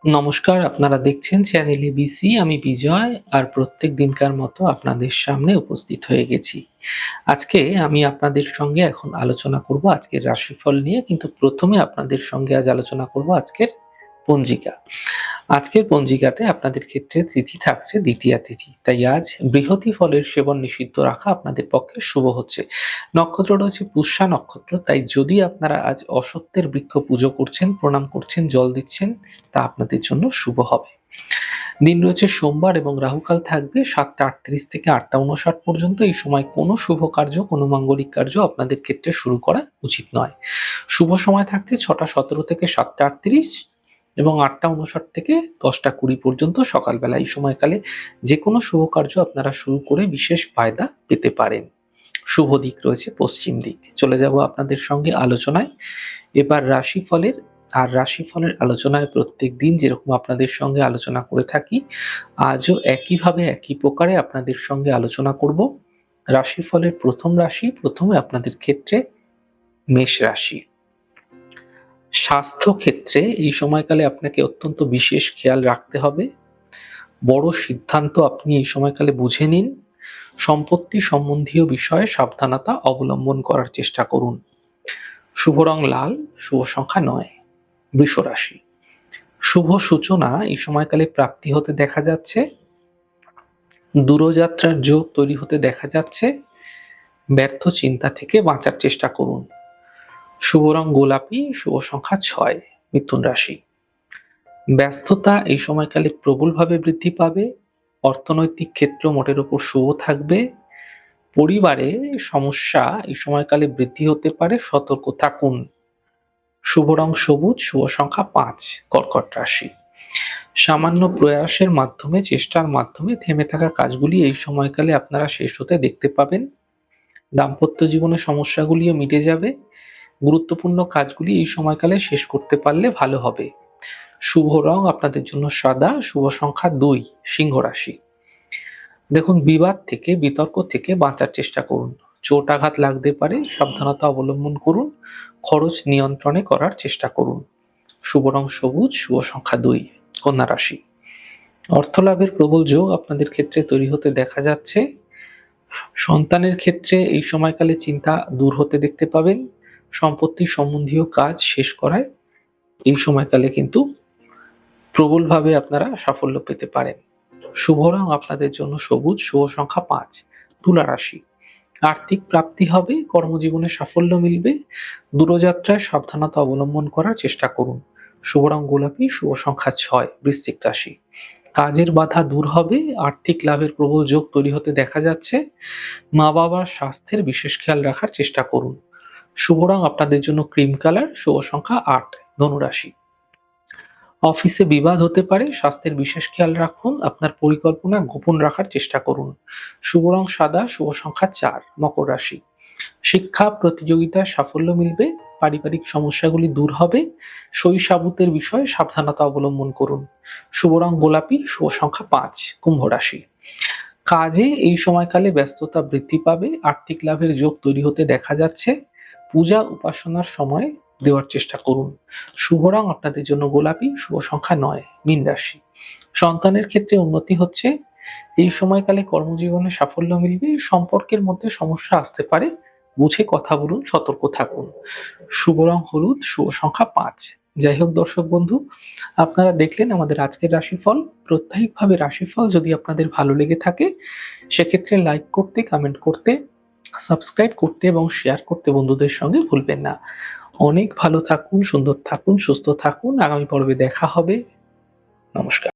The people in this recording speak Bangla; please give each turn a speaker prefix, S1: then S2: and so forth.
S1: নমস্কার, আপনারা দেখছেন চ্যানেল এবিসি। আমি বিজয় আর প্রত্যেক দিনকার মতো আপনাদের সামনে উপস্থিত হয়ে গেছি। আজকে আমি আপনাদের সঙ্গে এখন আলোচনা করব আজকের রাশিফল নিয়ে। কিন্তু প্রথমে আপনাদের সঙ্গে আজ আলোচনা করব আজকের পঞ্জিকা। আজকের পঞ্জিকাতে আপনাদের ক্ষেত্রে তিথি থাকছে দ্বিতীয়া তিথি। তাই আজ বৃহতি ফলের সেবন নিষিদ্ধ রাখা আপনাদের পক্ষে শুভ হচ্ছে। নক্ষত্রটা হচ্ছে পুষ্যা নক্ষত্র। তাই যদি আপনারা আজ অসত্যের বৃক্ষ পুজো করছেন, প্রণাম করছেন, জল দিচ্ছেন, তা আপনাদের জন্য শুভ হবে। দিন রয়েছে সোমবার এবং রাহুকাল থাকবে 7টা 38 থেকে 8টা 59 পর্যন্ত। এই সময় কোনো শুভ কার্য, কোনো মাঙ্গলিক কার্য আপনাদের ক্ষেত্রে শুরু করা উচিত নয়। শুভ সময় থাকছে 6টা 17 থেকে 7টা 38 এবং 8টা 59 থেকে 10টা 20 পর্যন্ত সকালবেলা। এই সময়কালে যে কোনো শুভ কার্য আপনারা শুরু করে বিশেষ ফায়দা পেতে পারেন। শুভ দিক রয়েছে পশ্চিম দিক। চলে যাব আপনাদের সঙ্গে আলোচনায়। এবার রাশিফলের আলোচনায় প্রত্যেক দিন যেরকম আপনাদের সঙ্গে আলোচনা করে থাকি, আজও একইভাবে একই প্রকারে আপনাদের সঙ্গে আলোচনা করব। রাশিফলের প্রথম রাশি, প্রথমে আপনাদের ক্ষেত্রে মেষ রাশি। স্বাস্থ্য ক্ষেত্রে এই সময়কালে আপনাকে অত্যন্ত বিশেষ খেয়াল রাখতে হবে। বড় সিদ্ধান্ত আপনি এই সময়কালে বুঝে নিন। সম্পত্তি সম্বন্ধীয় বিষয়ে সাবধানতা অবলম্বন করার চেষ্টা করুন। শুভ রং লাল, শুভ সংখ্যা 9। বৃষ রাশি। শুভ সূচনা এই সময়কালে প্রাপ্তি হতে দেখা যাচ্ছে। দূরযাত্রার যোগ তৈরি হতে দেখা যাচ্ছে। ব্যর্থ চিন্তা থেকে বাঁচার চেষ্টা করুন। শুভ রং গোলাপি, শুভ সংখ্যা 6। মিথুন রাশি। ব্যস্ততা এই সময়কালে প্রবলভাবে বৃদ্ধি পাবে। অর্থনৈতিক ক্ষেত্র মোটের উপর শুভ থাকবে। পরিবারে সমস্যা এই সময়কালে বৃদ্ধি হতে পারে, সতর্ক থাকুন। শুভ রং সবুজ, শুভ সংখ্যা 5। কর্কট রাশি। সামান্য প্রয়াসের মাধ্যমে, চেষ্টার মাধ্যমে থেমে থাকা কাজগুলি এই সময়কালে আপনারা শেষ হতে দেখতে পাবেন। দাম্পত্য জীবনের সমস্যাগুলিও মিটে যাবে। গুরুত্বপূর্ণ কাজগুলি এই সময়কালে শেষ করতে পারলে ভালো হবে। শুভ রং আপনাদের জন্য সাদা, শুভ সংখ্যা 2। সিংহ রাশি। দেখুন, বিবাদ থেকে, বিতর্ক থেকে বাঁচার চেষ্টা করুন। চোট আঘাত লাগতে পারে, সাবধানতা অবলম্বন করুন। খরচ নিয়ন্ত্রণে করার চেষ্টা করুন। শুভ রং সবুজ, শুভ সংখ্যা 2। কন্যা রাশি। অর্থ লাভের প্রবল যোগ আপনাদের ক্ষেত্রে তৈরি হতে দেখা যাচ্ছে। সন্তানের ক্ষেত্রে এই সময়কালে চিন্তা দূর হতে দেখতে পাবেন। সম্পত্তি সম্বন্ধীয় কাজ শেষ করায় এই সময়কালে কিন্তু প্রবলভাবে আপনারা সাফল্য পেতে পারেন। শুভ রং আপনাদের জন্য সবুজ, শুভ সংখ্যা 5। তুলা রাশি। আর্থিক প্রাপ্তি হবে, কর্মজীবনে সাফল্য মিলবে। দূরযাত্রায় সাবধানতা অবলম্বন করার চেষ্টা করুন। শুভ রং গোলাপি, শুভ সংখ্যা 6। বৃশ্চিক রাশি। কাজের বাধা দূর হবে, আর্থিক লাভের প্রবল যোগ তৈরি হতে দেখা যাচ্ছে। মা বাবার স্বাস্থ্যের বিশেষ খেয়াল রাখার চেষ্টা করুন। শুভ রং আপনাদের জন্য ক্রিম কালার, শুভ সংখ্যা 8। ধনুরাশি। অফিসে বিবাদ হতে পারে, স্বাস্থ্যের বিশেষ খেয়াল রাখুন। আপনার পরিকল্পনা গোপন রাখার চেষ্টা করুন। শুভ রং সাদা, শুভ সংখ্যা 4। মকর রাশি। শিক্ষা প্রতিযোগিতায় সাফল্য মিলবে। পারিবারিক সমস্যাগুলি দূর হবে। সই সাবুতের বিষয়ে সাবধানতা অবলম্বন করুন। শুভ রং গোলাপি, শুভ সংখ্যা 5। কুম্ভ রাশি। কাজে এই সময়কালে ব্যস্ততা বৃদ্ধি পাবে। আর্থিক লাভের যোগ তৈরি হতে দেখা যাচ্ছে। পূজা উপাসনার সময় দেওয়ার চেষ্টা করুন। শুভ রং আপনাদের জন্য গোলাপি, শুভ সংখ্যা 9। মীন রাশি। সন্তানের ক্ষেত্রে উন্নতি হচ্ছে। এই সময়কালে কর্মজীবনে সাফল্য মিলবে। সম্পর্কের মধ্যে সমস্যা আসতে পারে, বুঝে কথা বলুন, সতর্ক থাকুন। শুভ রং হলুদ, শুভ সংখ্যা 5। যাই হোক দর্শক বন্ধু, আপনারা দেখলেন আমাদের আজকের রাশিফল। প্রত্যেকভাবে রাশিফল যদি আপনাদের ভালো লেগে থাকে, সেক্ষেত্রে লাইক করতে, কমেন্ট করতে, সাবস্ক্রাইব করতে এবং শেয়ার করতে বন্ধুদের সঙ্গে ভুলবেন না। অনেক ভালো থাকুন, সুন্দর থাকুন, সুস্থ থাকুন। আগামী পর্বে দেখা হবে। নমস্কার।